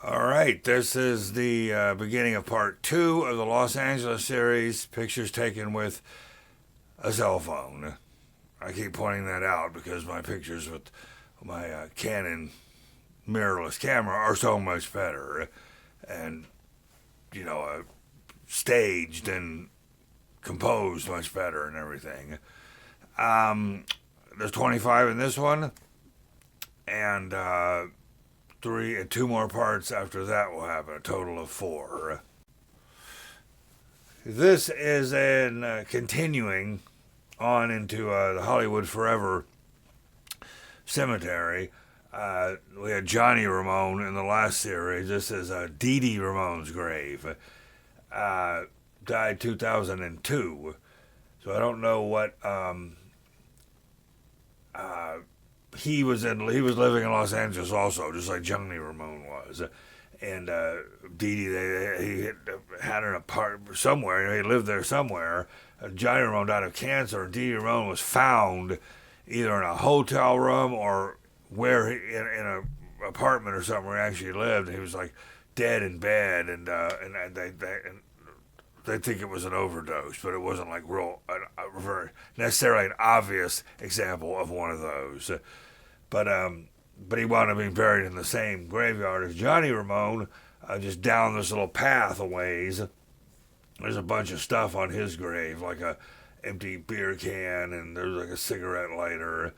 All right, this is the beginning of part two of the Los Angeles series, pictures taken with a cell phone. I keep pointing that out because my pictures with my Canon mirrorless camera are so much better and, staged and composed much better and everything. Um, there's 25 in this one, and three and two more parts after that will happen, a total of four. This is in continuing on into the Hollywood Forever Cemetery. We had Johnny Ramone in the last series. This is Dee Dee Ramone's grave. Died 2002. So I don't know what he was in. He was living in Los Angeles also, just like Johnny Ramone was. And Dee Dee, he had an apartment somewhere. He lived there somewhere. Johnny Ramone died of cancer, and Dee Dee Ramone was found either in a hotel room or where in a apartment or something where he actually lived. He was like dead in bed, and they think it was an overdose, but it wasn't like very necessarily an obvious example of one of those. But he wound up being buried in the same graveyard as Johnny Ramone, just down this little path a ways. There's a bunch of stuff on his grave, like a empty beer can, and there's like a cigarette lighter,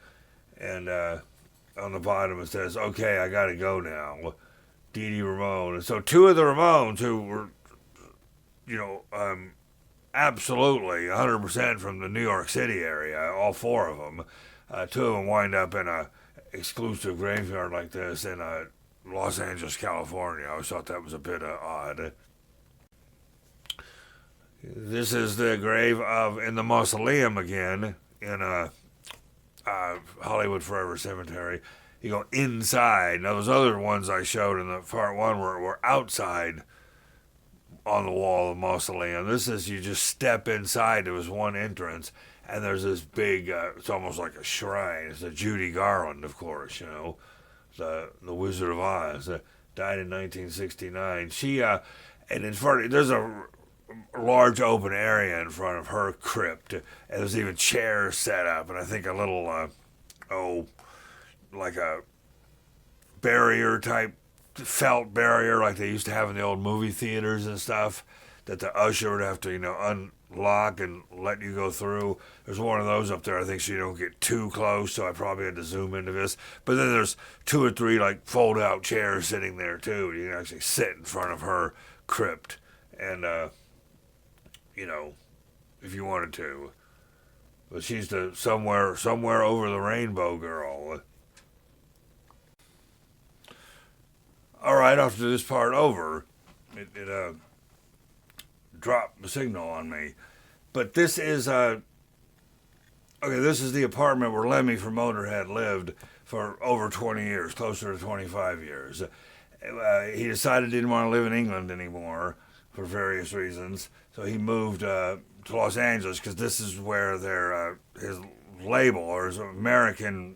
and on the bottom it says, "Okay, I gotta go now, Dee Dee Ramone." And so two of the Ramones who were, absolutely 100% from the New York City area, all four of them, two of them wind up in a exclusive graveyard like this in Los Angeles, California. I always thought that was a bit odd. This is the grave of in the mausoleum again in Hollywood Forever Cemetery. You go inside. Now those other ones I showed in the part one were outside on the wall of the mausoleum. This is you just step inside. There was one entrance, and there's this big. It's almost like a shrine. It's a Judy Garland, of course. The Wizard of Oz. Died in 1969. She and in front there's a large open area in front of her crypt, and there's even chairs set up, and I think a little like a barrier type felt barrier like they used to have in the old movie theaters and stuff that the usher would have to unlock and let you go through. There's one of those up there, I think, so you don't get too close, so I probably had to zoom into this. But then there's two or three like fold out chairs sitting there too. You can actually sit in front of her crypt and if you wanted to. But she's the somewhere over the rainbow girl. All right, after this part over, it dropped the signal on me. But this is this is the apartment where Lemmy from Motorhead lived for over 20 years, closer to 25 years. He decided he didn't want to live in England anymore for various reasons, so he moved to Los Angeles because this is where his label or his American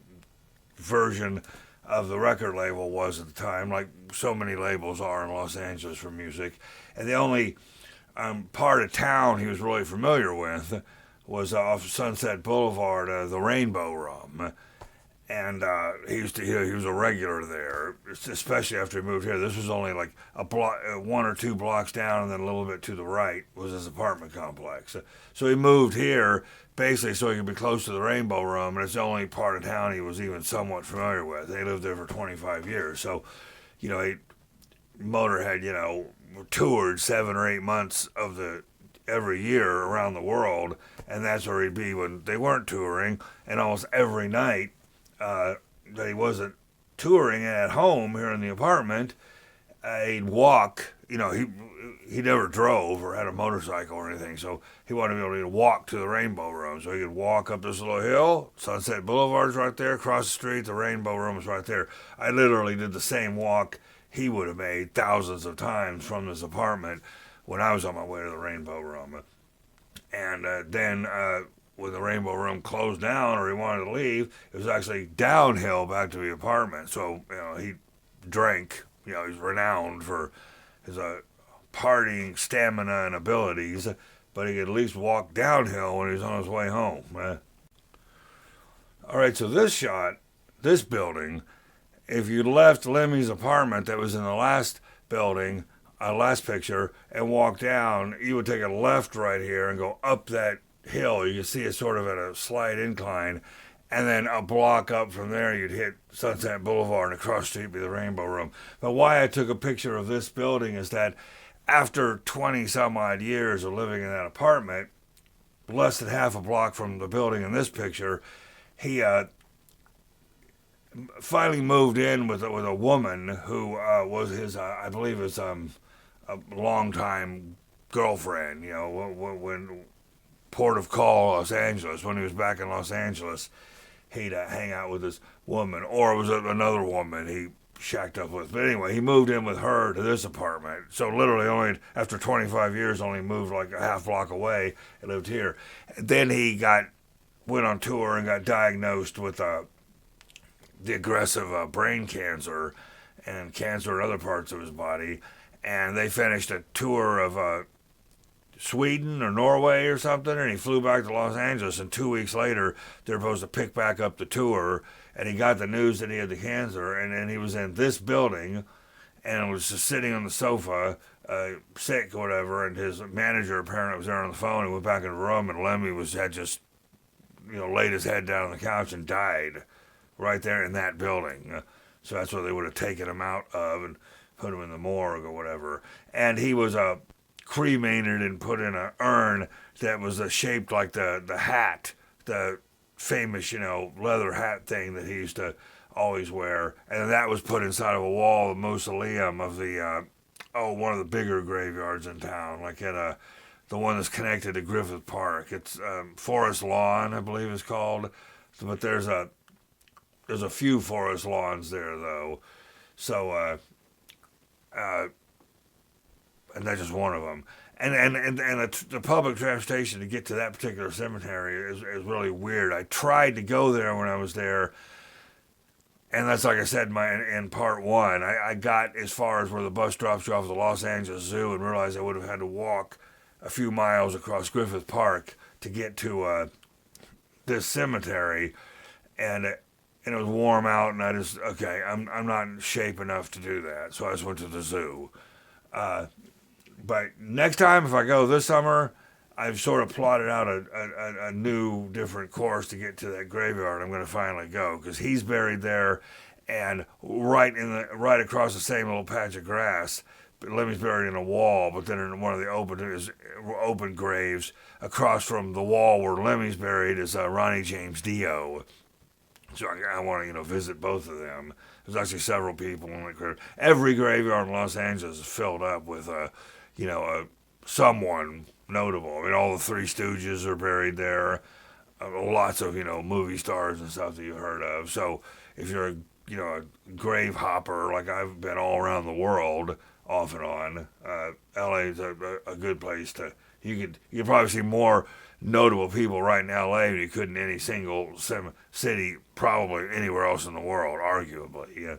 version of the record label was at the time, like so many labels are in Los Angeles for music. And the only part of town he was really familiar with was off Sunset Boulevard, the Rainbow Room. And he was a regular there, especially after he moved here. This was only like a block, one or two blocks down, and then a little bit to the right was his apartment complex. So he moved here basically so he could be close to the Rainbow Room, and it's the only part of town he was even somewhat familiar with. They lived there for 25 years, so Motorhead, toured 7 or 8 months of every year around the world, and that's where he'd be when they weren't touring, and almost every night. That he wasn't touring and at home here in the apartment, he'd walk. He never drove or had a motorcycle or anything, so he wanted to be able to walk to the Rainbow Room. So he could walk up this little hill. Sunset Boulevard's right there. Across the street, the Rainbow Room's right there. I literally did the same walk he would have made thousands of times from his apartment when I was on my way to the Rainbow Room. And then when the Rainbow Room closed down or he wanted to leave, it was actually downhill back to the apartment. So, he drank he's renowned for his partying stamina and abilities, but he could at least walk downhill when he's on his way home. All right, so this building, if you left Lemmy's apartment that was in the last building, last picture, and walk down, you would take a left right here and go up that hill. You can see it sort of at a slight incline, and then a block up from there, you'd hit Sunset Boulevard, and across the street would be the Rainbow Room. But why I took a picture of this building is that after 20 some odd years of living in that apartment, less than half a block from the building in this picture, he finally moved in with a woman who was his, I believe, his a longtime girlfriend. When port of call Los Angeles, when he was back in Los Angeles, he'd hang out with this woman, or it was another woman he shacked up with. But anyway, he moved in with her to this apartment. So literally only after 25 years, only moved like a half block away and lived here. Then he went on tour and got diagnosed with the aggressive brain cancer and cancer in other parts of his body. And they finished a tour of Sweden or Norway or something, and he flew back to Los Angeles, and 2 weeks later, they're supposed to pick back up the tour, and he got the news that he had the cancer, and then he was in this building, and was just sitting on the sofa, sick or whatever, and his manager apparently was there on the phone, and went back in the room, and Lemmy had just, laid his head down on the couch and died right there in that building. So that's where they would have taken him out of and put him in the morgue or whatever. And he was cremated and put in an urn that was shaped like the hat, the famous, leather hat thing that he used to always wear. And that was put inside of a wall, the mausoleum of the, one of the bigger graveyards in town, like at the one that's connected to Griffith Park. It's Forest Lawn, I believe it's called. But there's a few forest lawns there, though. So, and that's just one of them. And the public transportation to get to that particular cemetery is really weird. I tried to go there when I was there, and that's like I said in part one. I got as far as where the bus drops you off at the Los Angeles Zoo and realized I would have had to walk a few miles across Griffith Park to get to this cemetery, and it was warm out, and I just, I'm not in shape enough to do that, so I just went to the zoo. But next time, if I go this summer, I've sort of plotted out a new, different course to get to that graveyard. I'm going to finally go, because he's buried there, and right across the same little patch of grass, Lemmy's buried in a wall, but then in one of the open graves across from the wall where Lemmy's buried is Ronnie James Dio. So I want to, visit both of them. There's actually several people in the graveyard. Every graveyard in Los Angeles is filled up with, someone notable. I mean, all the Three Stooges are buried there. Lots of, movie stars and stuff that you've heard of. So if you're a grave hopper, like I've been all around the world, off and on, LA is a good place to. You could probably see more notable people right in LA than you could in any single city, probably anywhere else in the world, arguably. Yeah.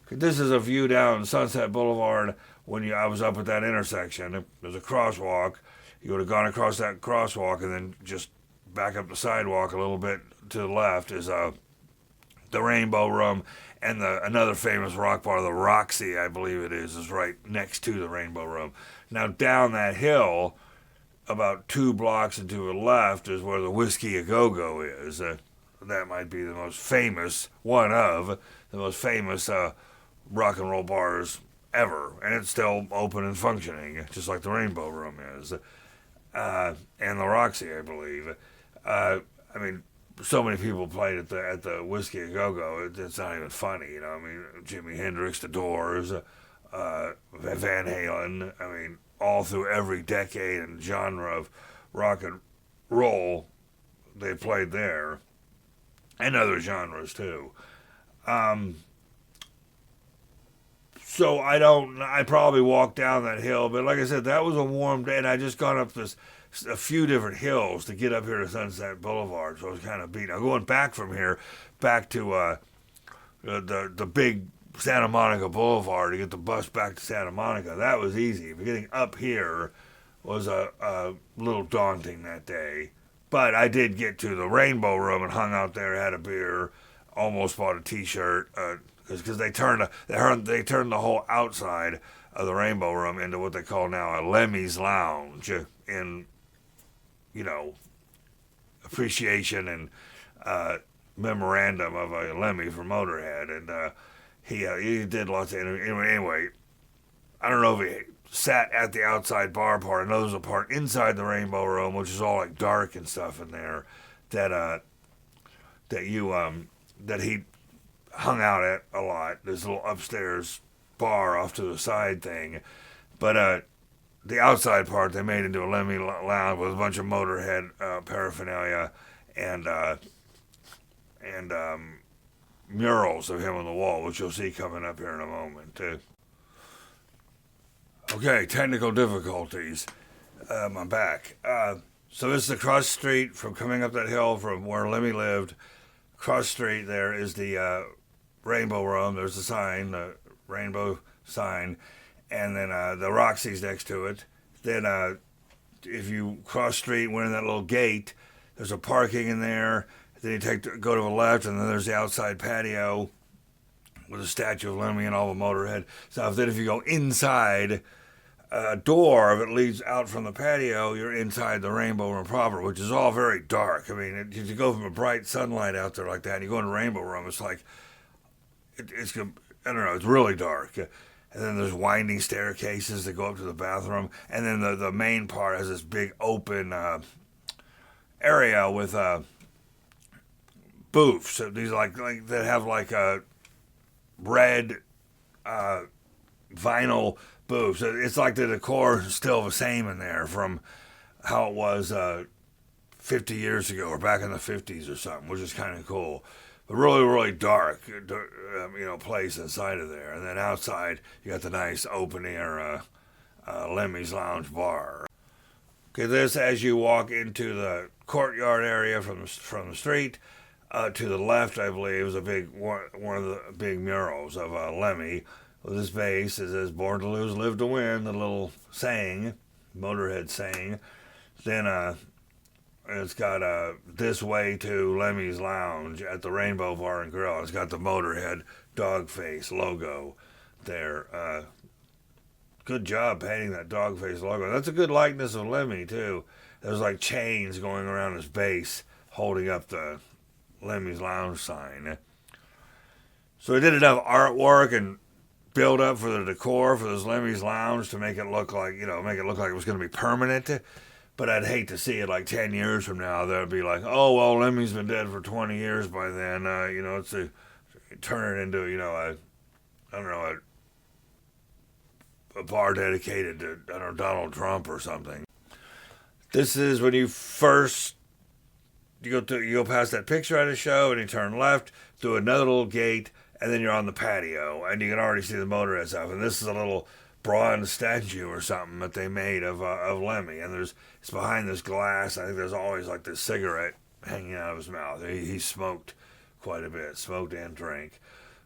This is a view down Sunset Boulevard when I was up at that intersection. There's a crosswalk. You would have gone across that crosswalk and then just back up the sidewalk a little bit to the left is the Rainbow Room, and another famous rock bar, the Roxy, I believe it is right next to the Rainbow Room. Now down that hill, about 2 blocks and to the left, is where the Whiskey A Go-Go is. That might be the most famous, one of the most famous rock and roll bars ever, and it's still open and functioning, just like the Rainbow Room is, and the Roxy, I believe. So many people played at the Whiskey A Go-Go, it's not even funny, Jimi Hendrix, The Doors, Van Halen, all through every decade and genre of rock and roll, they played there, and other genres too. So I probably walked down that hill, but like I said, that was a warm day, and I just gone up a few different hills to get up here to Sunset Boulevard, so I was kind of beat. Now going back from here, back to the big Santa Monica Boulevard to get the bus back to Santa Monica. That was easy. But getting up here was a little daunting that day. But I did get to the Rainbow Room and hung out there, had a beer, almost bought a T-shirt because they turned the whole outside of the Rainbow Room into what they call now a Lemmy's Lounge in, you know, appreciation and memorandum of a Lemmy from Motorhead, and he did lots of interviews. Anyway, I don't know if he sat at the outside bar part. I know there's a part inside the Rainbow Room, which is all like dark and stuff in there, that he hung out at a lot. There's a little upstairs bar off to the side thing, but the outside part they made into a Lemmy Lounge with a bunch of Motorhead paraphernalia and murals of him on the wall, which you'll see coming up here in a moment. Okay, technical difficulties. I'm back. So this is across the street from coming up that hill from where Lemmy lived. Across the street there is the Rainbow Room. There's the sign, the rainbow sign, and then the Roxy's next to it. Then if you cross the street, went in that little gate, there's a parking in there. Then you go to the left, and then there's the outside patio with a statue of Lemmy and all the Motorhead stuff. Then if you go inside a door that leads out from the patio, you're inside the Rainbow Room proper, which is all very dark. I mean, you go from a bright sunlight out there like that, and you go in the Rainbow Room, it's like, it's I don't know, it's really dark. And then there's winding staircases that go up to the bathroom, and then the main part has this big open area with booths. So these like that have like a red vinyl booths. It's like the decor is still the same in there from how it was 50 years ago or back in the 50s or something, which is kind of cool. But really, really dark, place inside of there. And then outside, you got the nice open air Lemmy's Lounge bar. Okay, this as you walk into the courtyard area from the street. To the left, I believe, is one of the big murals of Lemmy with his face. It says, "Born to lose, live to win," the little saying, Motorhead saying. Then it's got "This way to Lemmy's Lounge" at the Rainbow Bar and Grill. It's got the Motorhead dog face logo there. Good job painting that dog face logo. That's a good likeness of Lemmy, too. There's like chains going around his base holding up the Lemmy's Lounge sign. So he did enough artwork and build up for the decor for this Lemmy's Lounge to make it look like it was going to be permanent. But I'd hate to see it like 10 years from now. They'll be like, oh, well, Lemmy's been dead for 20 years by then. Turn it into, a bar dedicated to, Donald Trump or something. This is when you first you go past that picture I just showed, and you turn left through another little gate, and then you're on the patio, and you can already see the Motorhead stuff. And this is a little bronze statue or something that they made of Lemmy, and it's behind this glass. I think there's always like this cigarette hanging out of his mouth. He smoked quite a bit, smoked and drank.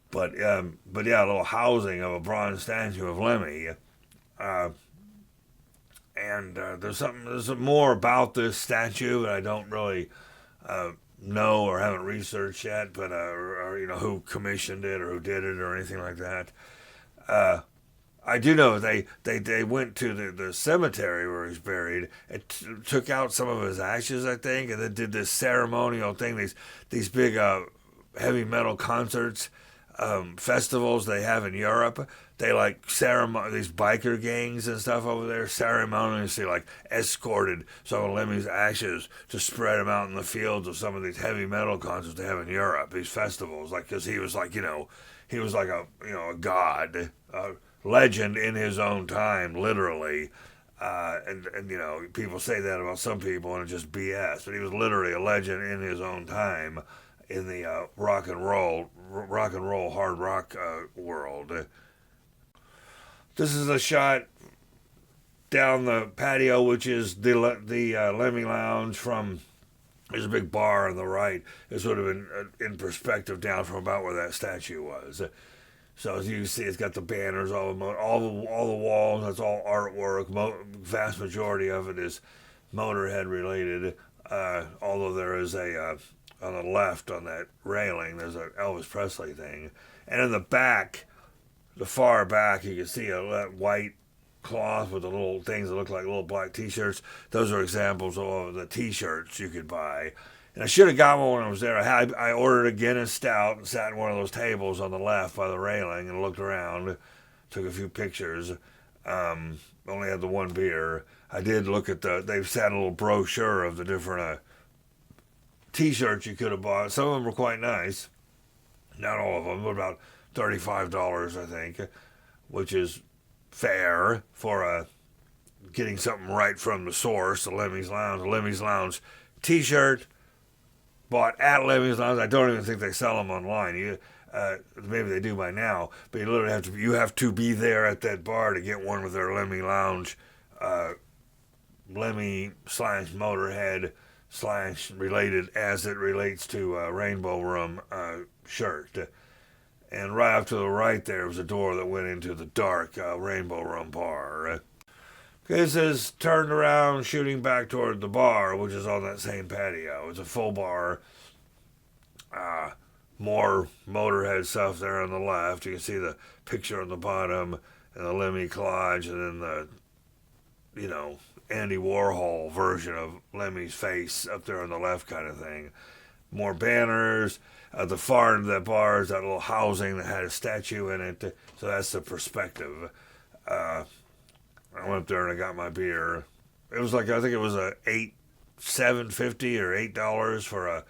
But yeah, a little housing of a bronze statue of Lemmy. There's more about this statue that I don't really know or haven't researched yet, but who commissioned it or who did it or anything like that. I do know they went to the cemetery where he's buried and took out some of his ashes, I think, and then did this ceremonial thing. These big heavy metal concerts, festivals they have in Europe. They like these biker gangs and stuff over there ceremoniously like escorted some of Lemmy's ashes to spread them out in the fields of some of these heavy metal concerts they have in Europe. These festivals, like, because he was like a god, legend in his own time, literally. And people say that about some people and it's just BS. But he was literally a legend in his own time in the rock and roll hard rock world. This is a shot down the patio, which is the Lemmy Lounge from. There's a big bar on the right. It's sort of in perspective down from about where that statue was. So as you can see, it's got the banners, all the walls. That's all artwork. Vast majority of it is Motorhead related. Although there is a on the left on that railing, there's an Elvis Presley thing, and in the back, the far back, you can see a white cloth with the little things that look like little black T-shirts. Those are examples of the T-shirts you could buy. And I should have got one when I was there. I ordered a Guinness Stout and sat in one of those tables on the left by the railing and looked around, took a few pictures. Only had the one beer. I did look at they've had a little brochure of the different T-shirts you could have bought. Some of them were quite nice. Not all of them, but about $35, I think, which is fair for getting something right from the source, the Lemmy's Lounge. The Lemmy's Lounge T-shirt bought at Lemmy's Lounge. I don't even think they sell them online. Maybe they do by now, but you literally have to be there at that bar to get one with their Lemmy Lounge, Lemmy / Motorhead / related as it relates to Rainbow Room shirt. And right up to the right there was a door that went into the dark Rainbow Room bar. This is turned around, shooting back toward the bar, which is on that same patio. It's a full bar. More Motorhead stuff there on the left. You can see the picture on the bottom, and the Lemmy collage, and then the, Andy Warhol version of Lemmy's face up there on the left kind of thing. More banners. At the far end of that bar is that little housing that had a statue in it. So that's the perspective. I went up there and I got my beer. It was like, I think it was $7.50 or $8 for a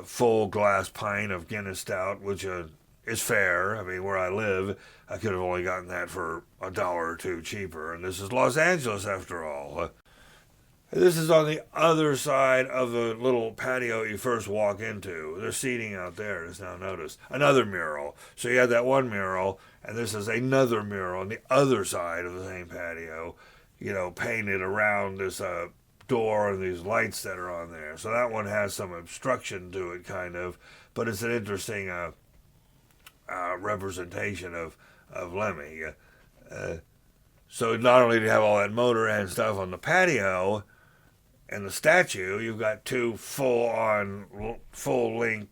full glass pint of Guinness Stout, which is fair. I mean, where I live, I could have only gotten that for $1 or $2 cheaper. And this is Los Angeles after all. This is on the other side of the little patio you first walk into. There's seating out there, as now noticed. Another mural. So you had that one mural, and this is another mural on the other side of the same patio, painted around this door and these lights that are on there. So that one has some obstruction to it, kind of, but it's an interesting representation of Lemmy. So not only do you have all that Motorhead stuff on the patio and the statue, you've got two full-length,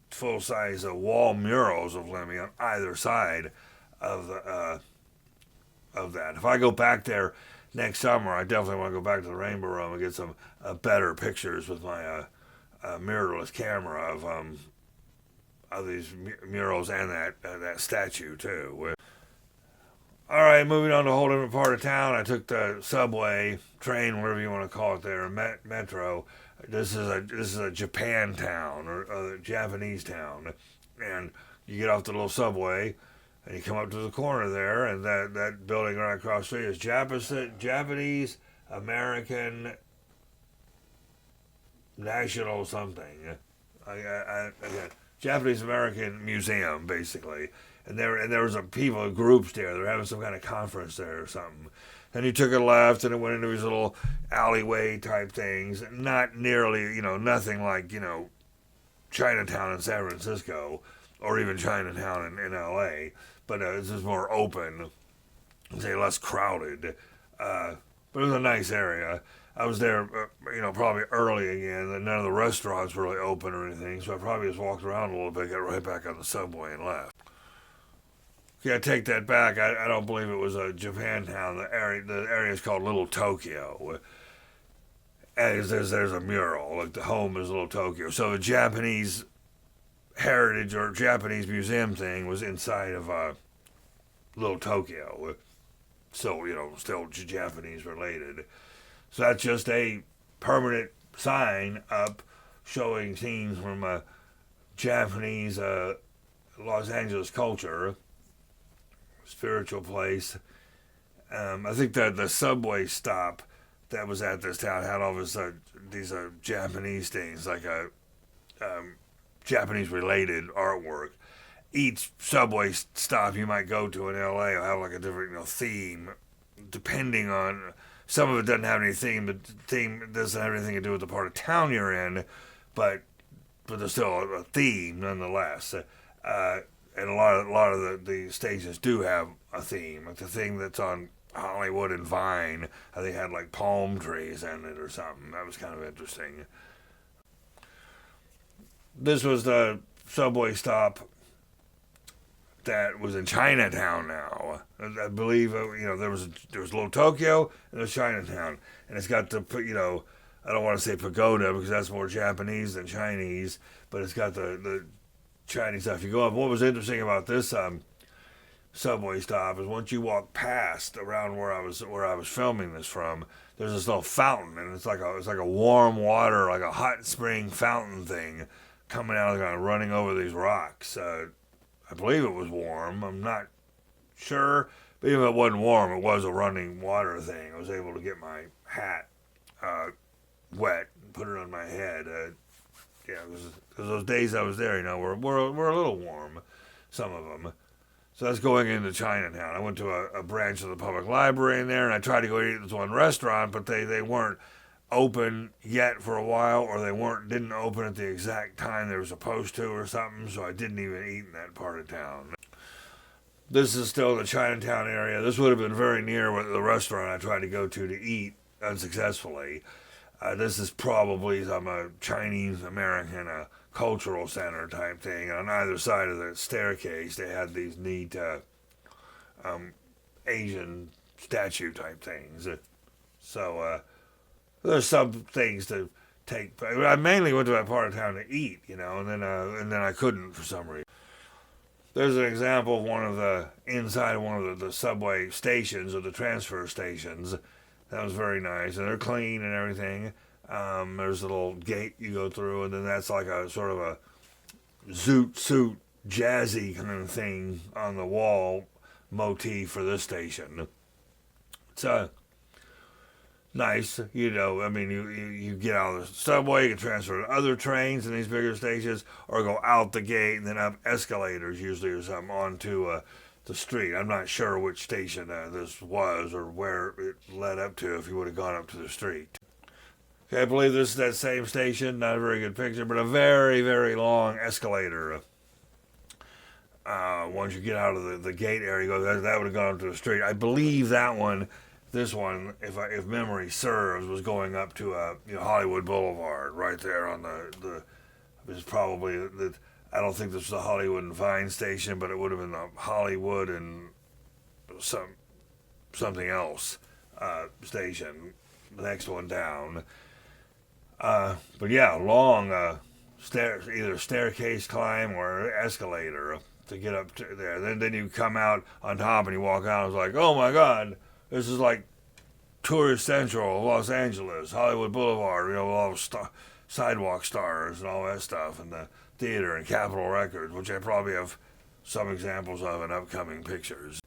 full-size wall murals of Lemmy on either side of that. If I go back there next summer, I definitely want to go back to the Rainbow Room and get some better pictures with my mirrorless camera of these murals and that statue too. All right, moving on to a whole different part of town. I took the subway, train, whatever you want to call it there, metro. This is a Japan town, or a Japanese town. And you get off the little subway, and you come up to the corner there, and that building right across the street is Japanese American National something. Again, Japanese American Museum, basically. And there was groups there. They were having some kind of conference there or something. Then you took a left, and it went into these little alleyway type things. Not nearly, nothing like, Chinatown in San Francisco, or even Chinatown in L.A. But this is more open, say less crowded. But it was a nice area. I was there, probably early again, and none of the restaurants were really open or anything. So I probably just walked around a little bit, got right back on the subway, and left. Yeah, take that back. I don't believe it was a Japantown. The area is called Little Tokyo. And there's a mural. Like the home is Little Tokyo. So the Japanese heritage or Japanese museum thing was inside of Little Tokyo. So, still Japanese related. So that's just a permanent sign up showing scenes from Japanese Los Angeles culture. Spiritual place. I think that the subway stop that was at this town had all these Japanese things, like Japanese related artwork. Each subway stop you might go to in LA will have like a different theme, depending on. Some of it doesn't have any theme. The theme doesn't have anything to do with the part of town you're in, but there's still a theme nonetheless. and a lot of the stations do have a theme. Like the thing that's on Hollywood and Vine, I think had like palm trees in it or something. That was kind of interesting. This was the subway stop that was in Chinatown now. I believe there was Little Tokyo and there's Chinatown, and it's got the I don't want to say pagoda because that's more Japanese than Chinese, but it's got the Chinese stuff. You go up. What was interesting about this subway stop is once you walk past around where I was filming this from, there's this little fountain, and it's like a warm water, like a hot spring fountain thing coming out, kind of running over these rocks. I believe it was warm. I'm not sure, but even if it wasn't warm, it was a running water thing. I was able to get my hat wet and put it on my head. Because those days I was there, were a little warm, some of them. So that's going into Chinatown. I went to a branch of the public library in there, and I tried to go eat at this one restaurant, but they weren't open yet for a while, or they didn't open at the exact time they were supposed to or something, so I didn't even eat in that part of town. This is still the Chinatown area. This would have been very near the restaurant I tried to go to eat unsuccessfully. This is probably some Chinese American cultural center type thing. On either side of the staircase, they had these neat Asian statue type things. So there's some things to take. I mainly went to that part of town to eat, and then I couldn't for some reason. There's an example of inside one of the subway stations or the transfer stations. That was very nice, and they're clean and everything. There's a little gate you go through, and then that's like a sort of a zoot suit jazzy kind of thing on the wall motif for this station. It's nice, you get out of the subway, you can transfer to other trains in these bigger stations, or go out the gate and then up escalators usually or something onto the street. I'm not sure which station this was or where it led up to if you would have gone up to the street. Okay, I believe this is that same station. Not a very good picture, but a very, very long escalator. Once you get out of the gate area, that would have gone up to the street. I believe this one, if memory serves, was going up to Hollywood Boulevard right there on the. It was probably I don't think this was the Hollywood and Vine station, but it would have been the Hollywood and something else station, the next one down. But yeah, long stairs, either staircase climb or escalator to get up to there. Then you come out on top and you walk out. It's like, oh my God, this is like tourist central of Los Angeles, Hollywood Boulevard. With all the sidewalk stars and all that stuff, and the theater and Capitol Records, which I probably have some examples of in upcoming pictures.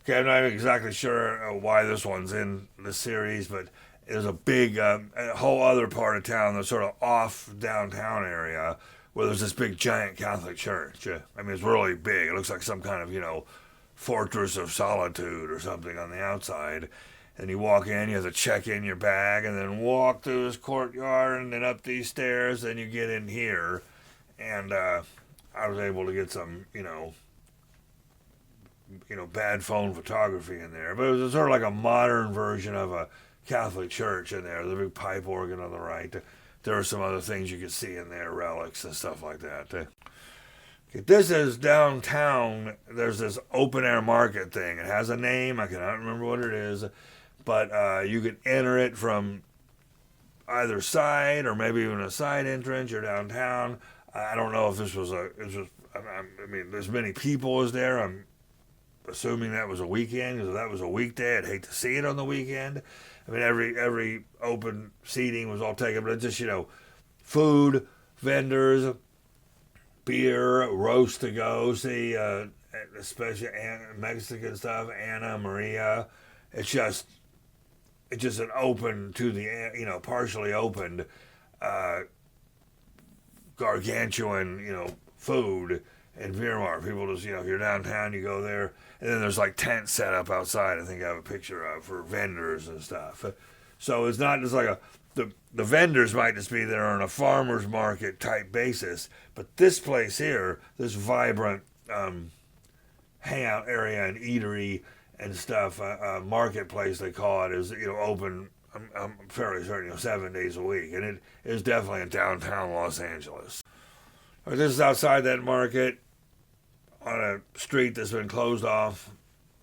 Okay, I'm not exactly sure why this one's in the series, but there's a big, a whole other part of town that's sort of off downtown area where there's this big giant Catholic church. It's really big. It looks like some kind of, fortress of solitude or something on the outside. And you walk in, you have to check in your bag, and then walk through this courtyard, and then up these stairs, and you get in here. And I was able to get some, bad phone photography in there. But it was sort of like a modern version of a Catholic church in there. The big pipe organ on the right. There were some other things you could see in there, relics and stuff like that. Okay, this is downtown. There's this open air market thing. It has a name. I cannot remember what it is. But you can enter it from either side, or maybe even a side entrance. You're downtown. I don't know if this was there's many people as there. I'm assuming that was a weekend, because if that was a weekday, I'd hate to see it on the weekend. Every open seating was all taken, but it's just, food, vendors, beer, roast to go. See, especially Mexican stuff, Anna Maria. It's just an open to the, partially opened, gargantuan, food and beer mart. People just, if you're downtown, you go there. And then there's like tents set up outside. I think I have a picture of for vendors and stuff. So it's not just like the vendors might just be there on a farmer's market type basis, but this place here, this vibrant hangout area and eatery and stuff, marketplace they call it, is open. I'm fairly certain 7 days a week, and it is definitely in downtown Los Angeles. This is outside that market on a street that's been closed off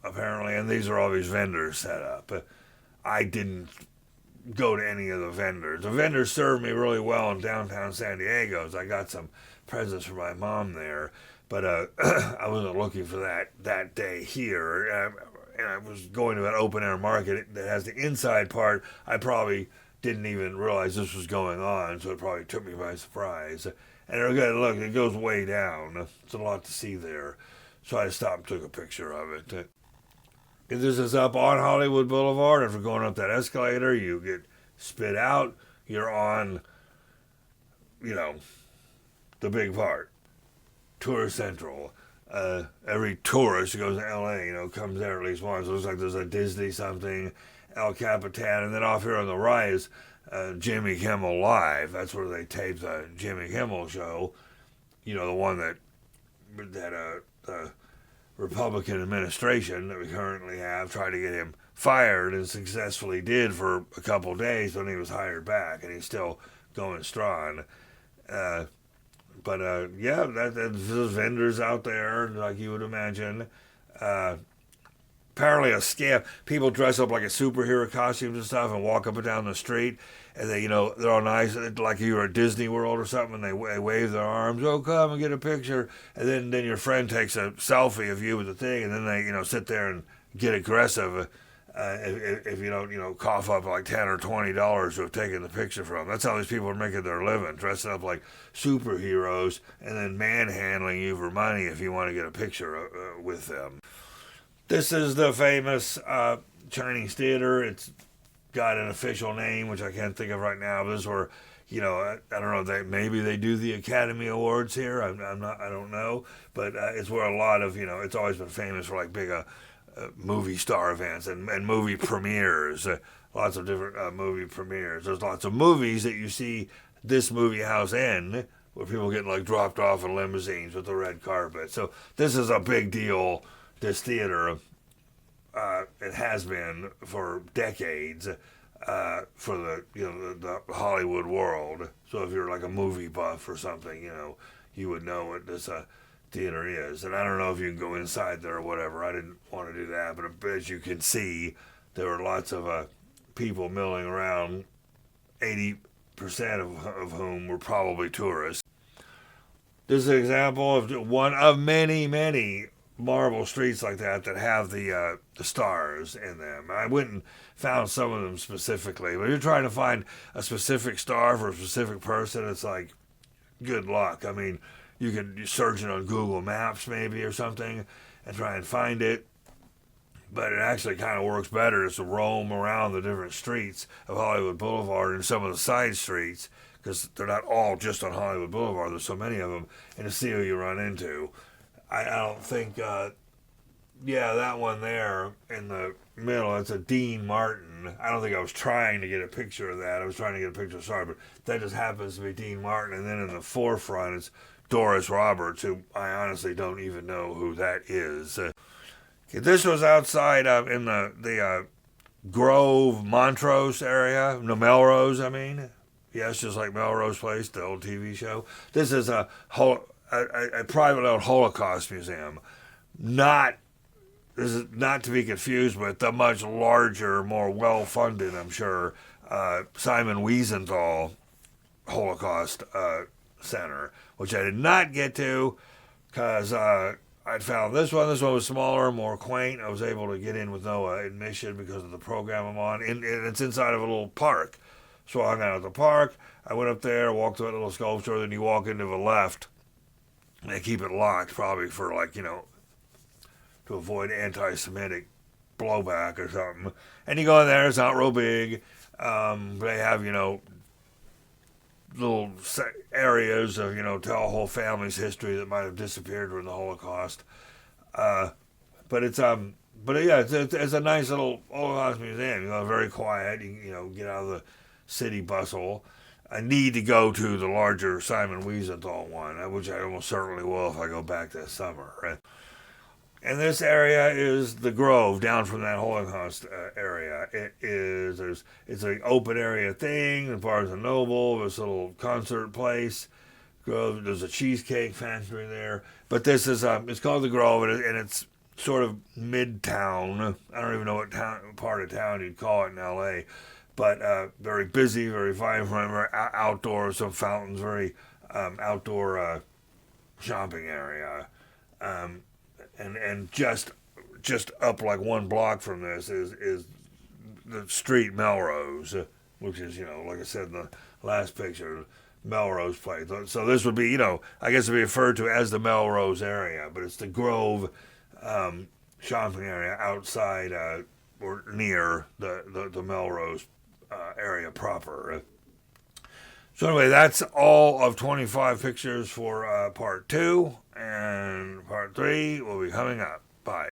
apparently, and these are all these vendors set up. I didn't go to any of the vendors. The vendors served me really well in downtown San Diego. I got some presents for my mom there, but I wasn't looking for that day here. And I was going to an open air market that has the inside part. I probably didn't even realize this was going on, so it probably took me by surprise. And look, it goes way down. It's a lot to see there. So I stopped and took a picture of it. This is up on Hollywood Boulevard. After going up that escalator, you get spit out. You're on, the big part. Tourist Central. Every tourist who goes to LA, comes there at least once. It looks like there's a Disney something, El Capitan, and then off here on the right is Jimmy Kimmel Live. That's where they tape the Jimmy Kimmel show. The one that the Republican administration that we currently have tried to get him fired and successfully did for a couple days when he was hired back, and he's still going strong. But there's vendors out there, like you would imagine. Apparently a scam. People dress up like a superhero costumes and stuff and walk up and down the street, and they're all nice, like you're at Disney World or something, and they wave their arms, oh, come and get a picture, and then your friend takes a selfie of you with the thing, and then they, sit there and get aggressive if you don't, cough up like $10 or $20 to have taken the picture from. That's how these people are making their living, dressing up like superheroes and then manhandling you for money if you want to get a picture with them. This is the famous Chinese theater. It's got an official name, which I can't think of right now. But this is where, I don't know, maybe they do the Academy Awards here. I don't know. But it's where a lot of, it's always been famous for like big movie star events and movie premieres. Lots of different movie premieres. There's lots of movies that you see this movie house in, where people get like dropped off in limousines with the red carpet. So this is a big deal. This theater, it has been for decades for the Hollywood world. So if you're like a movie buff or something, you would know what this theater is. And I don't know if you can go inside there or whatever. I didn't want to do that, but as you can see, there were lots of people milling around. 80% of whom were probably tourists. This is an example of one of many marble streets like that have the stars in them. I went and found some of them specifically. But if you're trying to find a specific star for a specific person, it's like, good luck. I mean, you can search it on Google Maps maybe or something and try and find it. But it actually kind of works better to roam around the different streets of Hollywood Boulevard and some of the side streets, because they're not all just on Hollywood Boulevard. There's so many of them, and to see who you run into. I don't think, that one there in the middle, it's a Dean Martin. I don't think I was trying to get a picture of that. I was trying to get a picture of Sarah, but that just happens to be Dean Martin. And then in the forefront, it's Doris Roberts, who I honestly don't even know who that is. This was outside in the Grove, Montrose area, no, Melrose, I mean. Yes, just like Melrose Place, the old TV show. This is a private-owned Holocaust museum. This is not to be confused with the much larger, more well-funded, I'm sure, Simon Wiesenthal Holocaust Center, which I did not get to because I'd found this one. This one was smaller, more quaint. I was able to get in with no admission because of the program I'm on. And it's inside of a little park. So I hung out at the park. I went up there, walked to a little sculpture, then you walk into the left. They keep it locked probably for to avoid anti-Semitic blowback or something. And you go in there, it's not real big. They have, little areas of, tell a whole family's history that might have disappeared during the Holocaust. But it's a nice little Holocaust museum. Very quiet. You get out of city bustle, I need to go to the larger Simon Wiesenthal one, which I almost certainly will if I go back this summer. And this area is the Grove, down from that Holocaust area. It's an open area thing, as far as a Noble, this little concert place. Grove, there's a cheesecake factory there. But this is it's called the Grove, and it's sort of midtown. I don't even know what part of town you'd call it in L.A., but very busy, very vibrant, very outdoor, some fountains, very outdoor shopping area. And just up like one block from this is the street Melrose, which is, like I said in the last picture, Melrose Place. So this would be, I guess it'd be referred to as the Melrose area, but it's the Grove shopping area outside or near the Melrose area proper. So anyway, that's all of 25 pictures for part 2, and part 3 will be coming up. Bye.